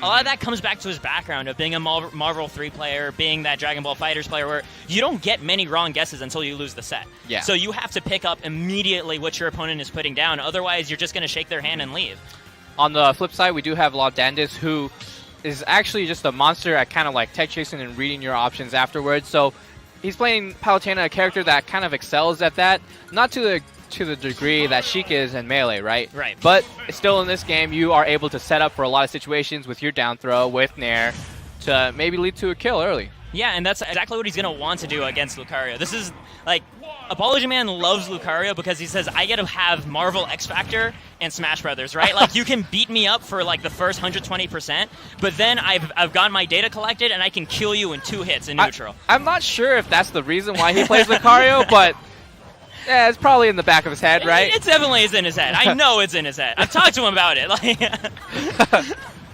a lot of that comes back to his background of being a Marvel 3 player, being that Dragon Ball FighterZ player, where you don't get many wrong guesses until you lose the set. Yeah. So you have to pick up immediately what your opponent is putting down. Otherwise, you're just going to shake their hand and leave. On the flip side, we do have Laudandus, who is actually just a monster at kind of like tech chasing and reading your options afterwards. So he's playing Palutena, a character that kind of excels at that. Not to the degree that Sheik is in Melee, right? Right. But still in this game, you are able to set up for a lot of situations with your down throw, with Nair, to maybe lead to a kill early. Yeah, and that's exactly what he's going to want to do against Lucario. This is, like, ApologyMan loves Lucario because he says, I get to have Marvel X Factor and Smash Brothers, right? Like, you can beat me up for, like, the first 120%, but then I've got my data collected, and I can kill you in 2 hits in neutral. I'm not sure if that's the reason why he plays Lucario, but yeah, it's probably in the back of his head, right? It definitely is in his head. I know it's in his head. I've talked to him about it.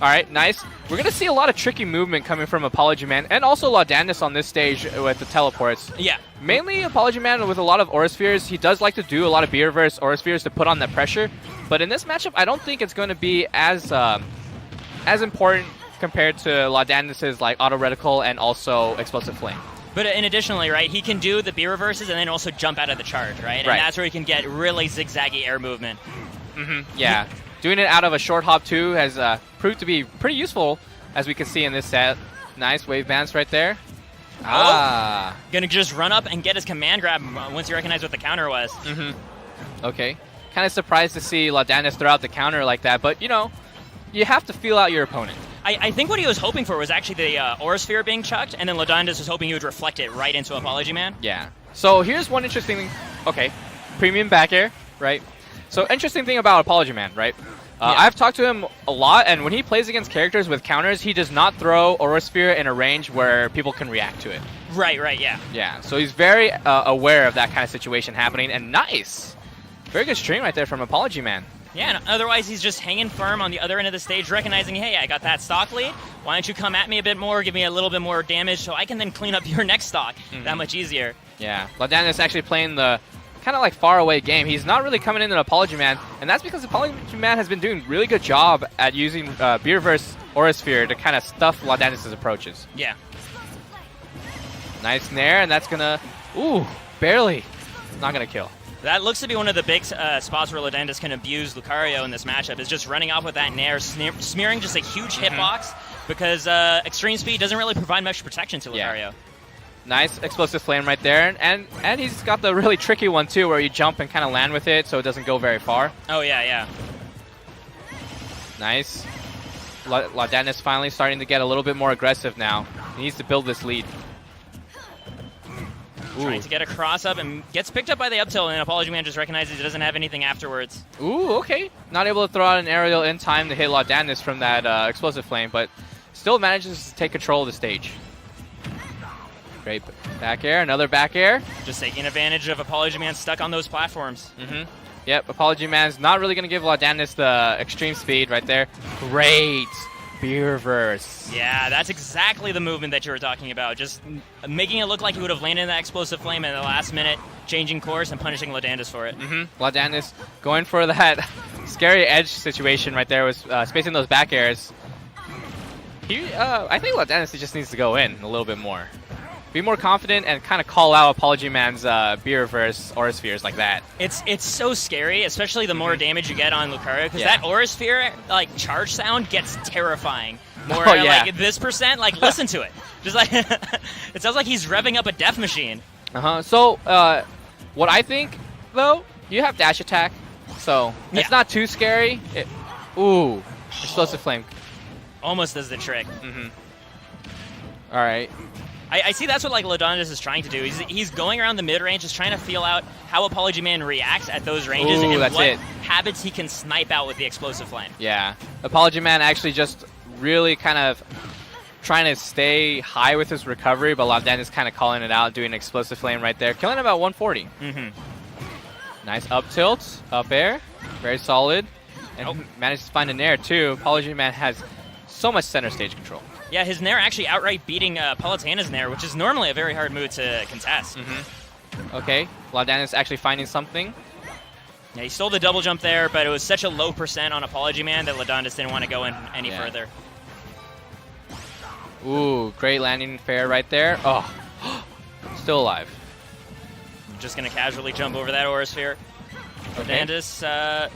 All right, nice. We're going to see a lot of tricky movement coming from ApologyMan and also Laudandus on this stage with the teleports. Yeah. Mainly ApologyMan with a lot of Aura Spheres. He does like to do a lot of B-reverse Aura Spheres to put on that pressure. But in this matchup, I don't think it's going to be as important compared to Laudandus's like Auto Reticle and also Explosive Flame. But in additionally, right, he can do the B-reverses and then also jump out of the charge, right? And that's where he can get really zigzaggy air movement. Yeah. Doing it out of a short hop, too, has proved to be pretty useful, as we can see in this set. Nice wave bounce right there. Gonna just run up and get his command grab once he recognized what the counter was. Okay. Kind of surprised to see Laudandus throw out the counter like that, but, you know, you have to feel out your opponent. I think what he was hoping for was actually the Aura Sphere being chucked, and then Laudandus was hoping he would reflect it right into ApologyMan. Yeah. So here's one interesting thing. Okay. Premium back air, right? So interesting thing about ApologyMan, right? I've talked to him a lot, and when he plays against characters with counters, he does not throw Aura Sphere in a range where people can react to it. Right, yeah. Yeah, so he's very aware of that kind of situation happening, and nice! Very good stream right there from ApologyMan. Yeah, and otherwise he's just hanging firm on the other end of the stage, recognizing, hey, I got that stock lead. Why don't you come at me a bit more, give me a little bit more damage, so I can then clean up your next stock that much easier. Yeah, Laudandus actually playing the kind of like far away game. He's not really coming into ApologyMan, and that's because ApologyMan has been doing a really good job at using B-reverse Aura Sphere to kind of stuff Laudandus' approaches. Yeah. Nice Nair, and that's gonna, barely. Not gonna kill. That looks to be one of the big spots where Laudandus can abuse Lucario in this matchup, is just running off with that Nair, smearing just a huge hitbox, because extreme speed doesn't really provide much protection to Lucario. Yeah. Nice Explosive Flame right there, and he's got the really tricky one too, where you jump and kind of land with it so it doesn't go very far. Oh, yeah. Nice. Laudandus finally starting to get a little bit more aggressive now. He needs to build this lead. Trying to get a cross up and gets picked up by the up tilt, and ApologyMan just recognizes he doesn't have anything afterwards. Okay. Not able to throw out an aerial in time to hit Laudandus from that Explosive Flame, but still manages to take control of the stage. Great back air, another back air. Just taking advantage of ApologyMan stuck on those platforms. Yep, ApologyMan's not really going to give Laudandus the extreme speed right there. Great B-reverse. Yeah, that's exactly the movement that you were talking about. Just making it look like he would have landed in that Explosive Flame in the last minute, changing course and punishing Laudandus for it. Laudandus going for that scary edge situation right there, was spacing those back airs. I think Laudandus just needs to go in a little bit more. Be more confident and kind of call out ApologyMan's B-reverse Aura Spheres like that. It's so scary, especially the more damage you get on Lucario, because that Aura Sphere, like, charge sound gets terrifying. More like this percent, like, listen to it. Just like, it sounds like he's revving up a death machine. So, what I think, though, you have dash attack, so it's not too scary. Explosive Flame. Almost does the trick. All right. I see that's what like Laudandus is trying to do. He's going around the mid-range, just trying to feel out how ApologyMan reacts at those ranges and what habits he can snipe out with the Explosive Flame. Yeah. ApologyMan actually just really kind of trying to stay high with his recovery, but Laudandus kind of calling it out, doing Explosive Flame right there, killing about 140. Nice up tilt, up air, very solid, and managed to find a Nair too. ApologyMan has so much center stage control. Yeah, his Nair actually outright beating Palutena's Nair, which is normally a very hard move to contest. Okay, Laudandus actually finding something. Yeah, he stole the double jump there, but it was such a low percent on ApologyMan that Laudandus didn't want to go in any further. Ooh, great landing fair right there. Oh, still alive. Just going to casually jump over that Aura Sphere. Laudandus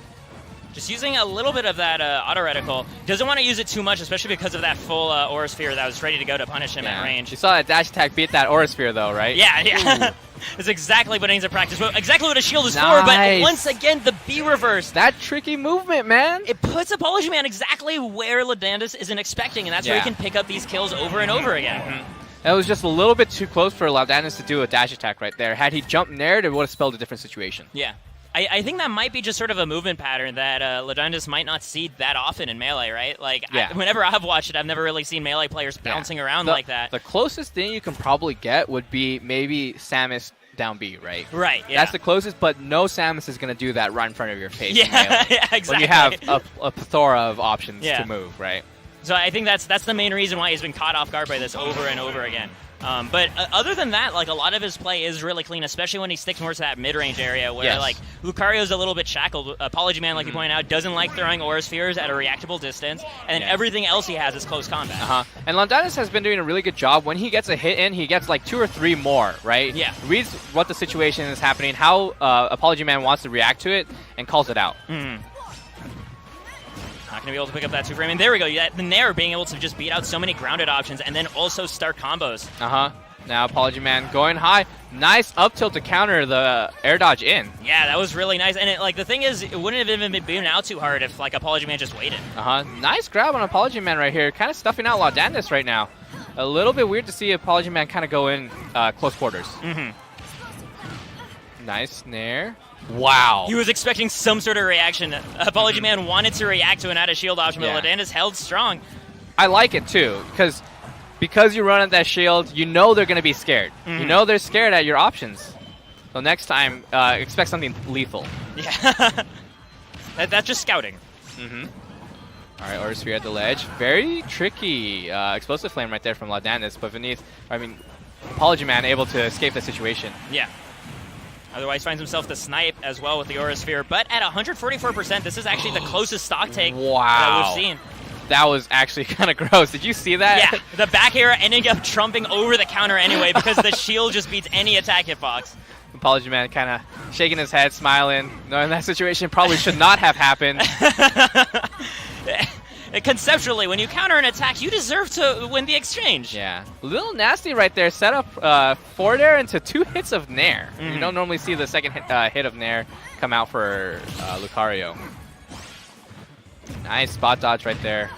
just using a little bit of that auto reticle. Doesn't want to use it too much, especially because of that full Aura Sphere that was ready to go to punish him at range. You saw that dash attack beat that Aura Sphere though, right? Yeah. It's exactly what needs to practice. Exactly what a shield is for, but once again, the B reverse. That tricky movement, man. It puts ApologyMan exactly where Laudandus isn't expecting, and that's where he can pick up these kills over and over again. That was just a little bit too close for Laudandus to do a dash attack right there. Had he jumped Nair, it would have spelled a different situation. Yeah. I think that might be just sort of a movement pattern that Laudandus might not see that often in Melee, right? Like, whenever I've watched it, I've never really seen Melee players bouncing around like that. The closest thing you can probably get would be maybe Samus down B, right? Right, yeah. That's the closest, but no Samus is going to do that right in front of your face. Yeah, yeah, exactly. When you have a plethora of options to move, right? So I think that's the main reason why he's been caught off guard by this over and over again. But other than that, like, a lot of his play is really clean, especially when he sticks more to that mid-range area where, like, Lucario's a little bit shackled. ApologyMan, like you pointed out, doesn't like throwing Aura Spheres at a reactable distance, and then everything else he has is close combat. And Laudandus has been doing a really good job. When he gets a hit in, he gets, like, 2 or 3 more, right? Yeah. Reads what the situation is happening, how ApologyMan wants to react to it, and calls it out. Not going to be able to pick up that 2-frame. And there we go. The Nair being able to just beat out so many grounded options and then also start combos. Now ApologyMan going high. Nice up tilt to counter the air dodge in. Yeah, that was really nice. And the thing is, it wouldn't have even been out too hard if, like, ApologyMan just waited. Nice grab on ApologyMan right here. Kind of stuffing out Laudandus right now. A little bit weird to see ApologyMan kind of go in close quarters. Nice Nair. Wow. He was expecting some sort of reaction. ApologyMan wanted to react to an out of shield option, but Laudandus held strong. I like it too, because you run at that shield, you know they're going to be scared. You know they're scared at your options. So next time, expect something lethal. Yeah. That's just scouting. All right, Aura Sphere at the ledge. Very tricky explosive flame right there from Laudandus, but ApologyMan able to escape the situation. Yeah. Otherwise finds himself the snipe as well with the Aura Sphere. But at 144%, this is actually the closest stock take that we've seen. That was actually kind of gross. Did you see that? Yeah, the back air ending up trumping over the counter anyway because the shield just beats any attack hitbox. ApologyMan kind of shaking his head, smiling, knowing that situation probably should not have happened. Conceptually, when you counter an attack, you deserve to win the exchange. Yeah. A little nasty right there. Set up forward air into 2 hits of Nair. You don't normally see the second hit of Nair come out for Lucario. Nice spot dodge right there.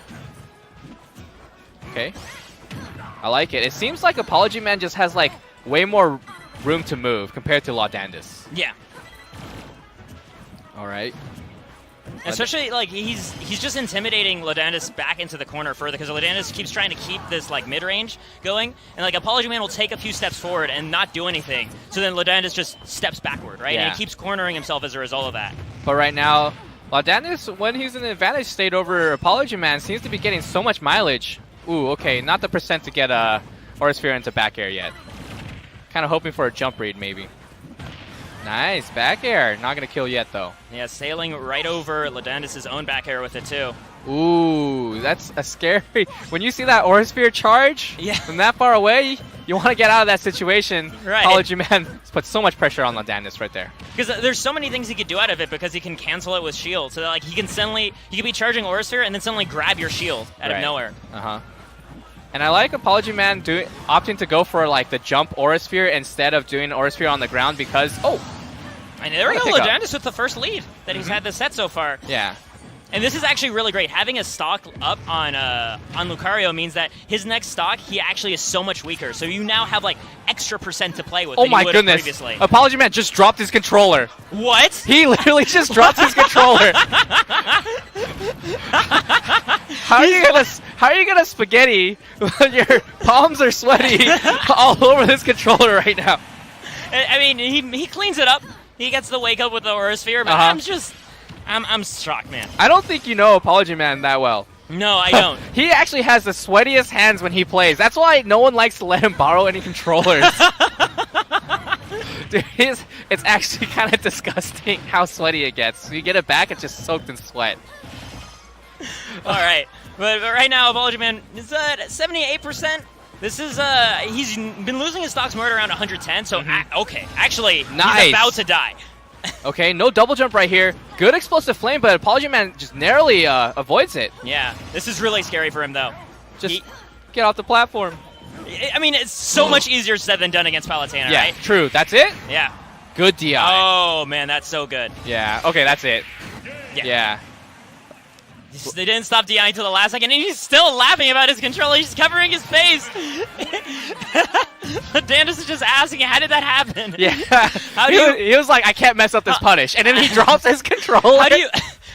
Okay. I like it. It seems like ApologyMan just has, like, way more room to move compared to Laudandus. Yeah. All right. Especially, like, he's just intimidating Laudandus back into the corner further because Laudandus keeps trying to keep this, like, mid-range going, and, like, ApologyMan will take a few steps forward and not do anything, so then Laudandus just steps backward, right? And he keeps cornering himself as a result of that. But right now, Laudandus, when he's in the advantage state over ApologyMan, seems to be getting so much mileage. Ooh, okay, not the percent to get Aura Sphere into back air yet. Kind of hoping for a jump read, maybe. Nice, back air. Not going to kill yet, though. Yeah, sailing right over Laudandus' own back air with it, too. Ooh, that's a scary... When you see that Aura Sphere charge from that far away, you want to get out of that situation. Right. ApologyMan puts so much pressure on Laudandus right there. Because there's so many things he could do out of it because he can cancel it with shield. So, like, he can be charging Aura Sphere and then suddenly grab your shield out of nowhere. And I like ApologyMan opting to go for, like, the jump Aura Sphere instead of doing Aura Sphere on the ground because... And there we go, Laudandus with the first lead that he's had this set so far. Yeah. And this is actually really great. Having a stock up on Lucario means that his next stock, he actually is so much weaker. So you now have, like, extra percent to play with than you would have previously. ApologyMan just dropped his controller. What? He literally just dropped his controller. How are you gonna spaghetti when your palms are sweaty all over this controller right now? I mean, he cleans it up. He gets the wake up with the Aura Sphere, but I'm shocked, man. I don't think you know ApologyMan that well. No, I don't. He actually has the sweatiest hands when he plays. That's why no one likes to let him borrow any controllers. Dude, it's actually kind of disgusting how sweaty it gets. You get it back, it's just soaked in sweat. All right. But right now, ApologyMan is at 78%. This is, he's been losing his stocks more at around 110, so, okay, actually, Nice. he's about to die. Okay, no double jump right here. Good explosive flame, but ApologyMan just narrowly avoids it. Yeah, this is really scary for him, though. Just get off the platform. I mean, it's so much easier said than done against Palutena, Yeah, right? true. That's it? Yeah. Good DI. Oh, man, that's so good. Yeah, okay, that's it. Yeah. They didn't stop DI until the last second, and he's still laughing about his controller. He's covering his face. Laudandus is just asking, how did that happen? Yeah. How do you, he was like, I can't mess up this punish. And then he drops his controller.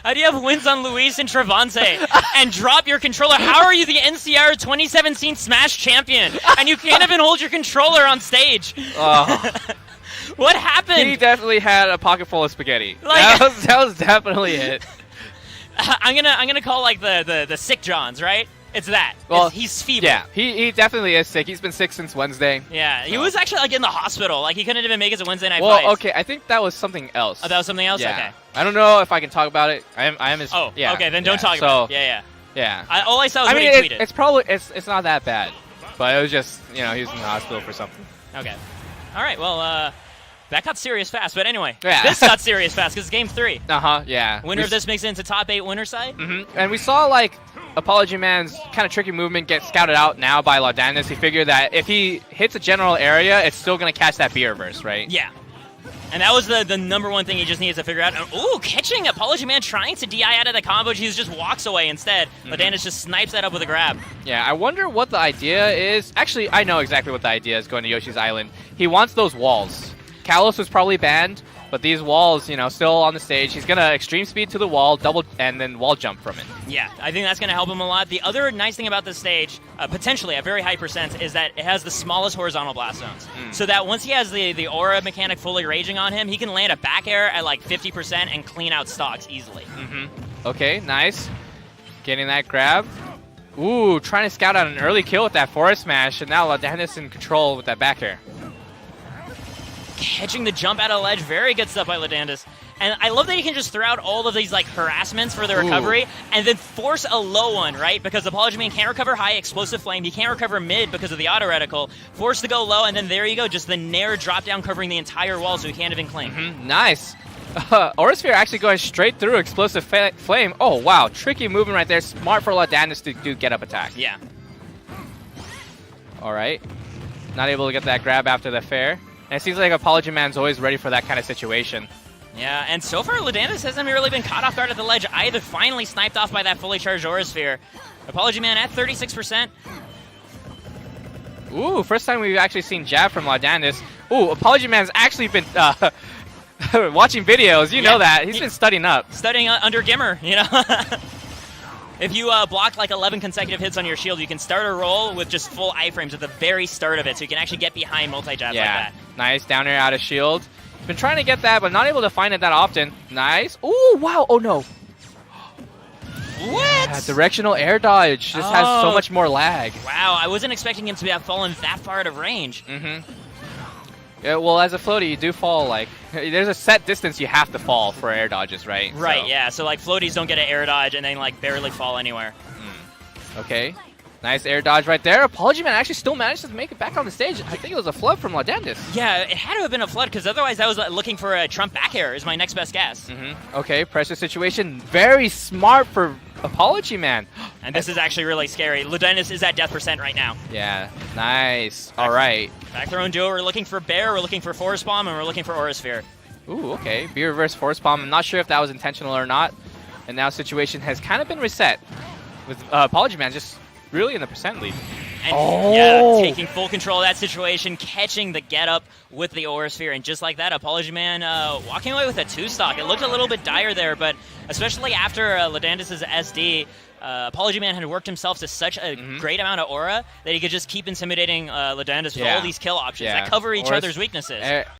how do you have wins on Luis and Travante and drop your controller? How are you the NCR 2017 Smash champion and you can't even hold your controller on stage? Oh. What happened? He definitely had a pocket full of spaghetti. Like, that was definitely it. I'm gonna call like the sick Johns, right? It's that. Well, he's feeble. Yeah, he definitely is sick. He's been sick since Wednesday. Yeah, he was actually like in the hospital. Like he couldn't even make it to Wednesday night Well, fights. okay, I think that was something else. Oh, that was something else. Yeah. Okay. I don't know if I can talk about it. I am his. Oh, yeah. okay. Then don't talk about it. Yeah. Yeah. All I saw was I what mean, he tweeted. it's probably it's not that bad, but it was just he was in the hospital for something. Okay. All right. Well, that got serious fast. But anyway, Yeah. this got serious fast because it's game 3. Yeah. Winner of this makes it into top 8 winner side. And we saw like ApologyMan's kind of tricky movement get scouted out now by Laudandus. He figured that if he hits a general area, it's still gonna catch that B reverse, right? Yeah. And that was the number one thing he just needed to figure out. Ooh, catching ApologyMan trying to DI out of the combo. He just walks away instead. Laudandus just snipes that up with a grab. Yeah, I wonder what the idea is. Actually, I know exactly what the idea is going to Yoshi's Island. He wants those walls. Kalos was probably banned, but these walls, still on the stage. He's going to extreme speed to the wall, double, and then wall jump from it. Yeah, I think that's going to help him a lot. The other nice thing about this stage, potentially at very high percent, is that it has the smallest horizontal blast zones. So that once he has the aura mechanic fully raging on him, he can land a back air at like 50% and clean out stocks easily. Okay, nice. Getting that grab. Ooh, trying to scout out an early kill with that forest smash, and now Laudandus in control with that back air. Catching the jump out of the ledge, very good stuff by Laudandus. And I love that he can just throw out all of these like harassments for the recovery and then force a low one, right? Because ApologyMan can't recover high, explosive flame. He can't recover mid because of the auto reticle. Forced to go low, and then there you go, just the Nair drop down covering the entire wall so he can't even cling. Nice. Aura Sphere actually going straight through explosive flame. Oh, wow. Tricky movement right there. Smart for Laudandus to do get up attack. Yeah. All right. Not able to get that grab after the fair. And it seems like ApologyMan's always ready for that kind of situation. Yeah, and so far Laudandus hasn't really been caught off guard at the ledge either. Finally sniped off by that fully charged Aura Sphere. ApologyMan at 36%. Ooh, first time we've actually seen jab from Laudandus. Ooh, ApologyMan's actually been watching videos. You know that. He's been studying up. Studying under Gimmer, If you block like 11 consecutive hits on your shield, you can start a roll with just full iframes at the very start of it, so you can actually get behind multi-jabs like that. Nice. Down air out of shield. Been trying to get that, but not able to find it that often. Nice. Ooh, wow. Oh, no. What? Yeah, directional air dodge just has so much more lag. Wow, I wasn't expecting him to have fallen that far out of range. Yeah, well, as a floaty, you do fall, like, there's a set distance you have to fall for air dodges, right? Right, so. yeah, so like floaties don't get an air dodge and then like barely fall anywhere. Okay. Nice air dodge right there. ApologyMan actually still managed to make it back on the stage. I think it was a flood from Laudandus. Yeah, it had to have been a flood, because otherwise I was looking for a Trump back air is my next best guess. Okay, pressure situation. Very smart for ApologyMan. And this is actually really scary. Laudandus is at death percent right now. Yeah, nice. All right. Back throw and duo, we're looking for Bear, we're looking for Forest Bomb, and we're looking for Aura Sphere. Ooh, okay. B reverse force bomb. I'm not sure if that was intentional or not. And now situation has kind of been reset with ApologyMan just really in the percent lead. And yeah, taking full control of that situation, catching the get up with the Aura Sphere, and just like that, ApologyMan walking away with a 2-stock. It looked a little bit dire there, but especially after Laudandus' SD, ApologyMan had worked himself to such a great amount of aura that he could just keep intimidating Laudandus with all these kill options that cover each other's weaknesses.